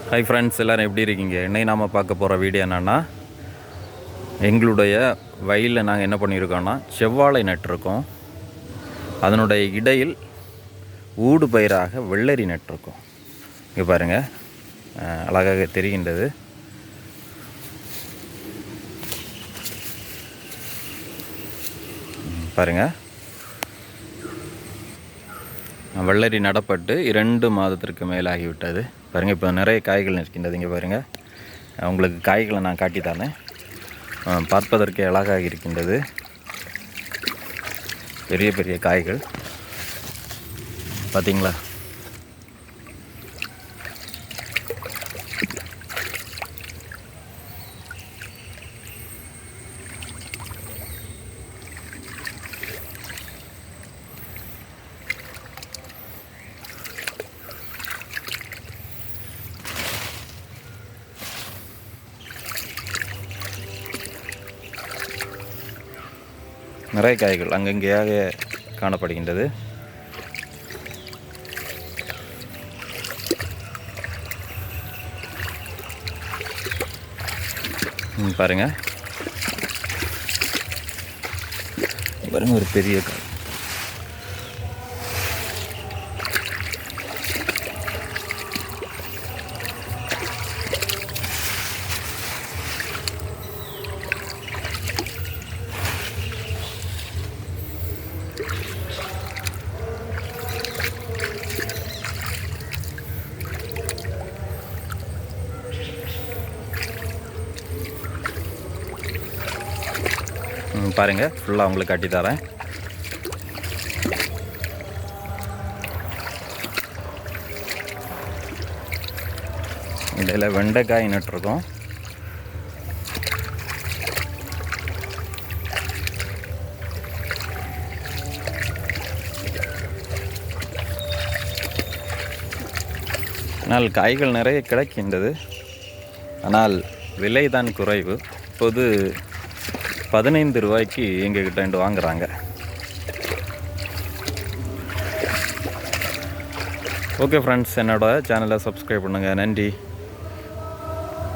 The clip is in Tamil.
ஹாய் ஃப்ரெண்ட்ஸ், எல்லோரும் எப்படி இருக்கீங்க? இன்னைக்கு நாம் பார்க்க போகிற வீடியோ என்னென்னா, எங்களுடைய வயலில் நாங்கள் என்ன பண்ணியிருக்கோன்னா செவ்வாழை நட்டிருக்கோம். அதனுடைய இடையில் ஊடு பயிராக வெள்ளரி நட்டிருக்கோம். இங்கே பாருங்கள், அழகாக தெரிகின்றது. பாருங்கள், வெள்ளரி நடப்பட்டு 2 மாதத்திற்கு மேலாகிவிட்டது. பாருங்கள், இப்போ நிறைய காய்கள் இருக்கின்றது. இங்கே பாருங்கள், உங்களுக்கு காய்களை நான் காட்டித்தானே, பார்ப்பதற்கு அழகாக இருக்கின்றது. பெரிய பெரிய காய்கள் பார்த்தீங்களா? நிறைய காய்கள் அங்கங்கேயாக காணப்படுகின்றது. பாருங்கள், பாருங்கள், ஒரு பெரிய காய். பாருங்கள், ஃபுல்லாக உங்களுக்கு காட்டி தரேன். இதில் வெண்டைக்காய் நட்டுருக்கோம். ஆனால் காய்கள் நிறைய கிடைக்கின்றது. ஆனால் விலை தான் குறைவு. இப்போது 15 ரூபாய்க்கு எங்ககிட்ட வாங்குகிறாங்க. ஓகே ஃப்ரெண்ட்ஸ், என்னோட சேனலை சப்ஸ்கிரைப் பண்ணுங்கள். நன்றி.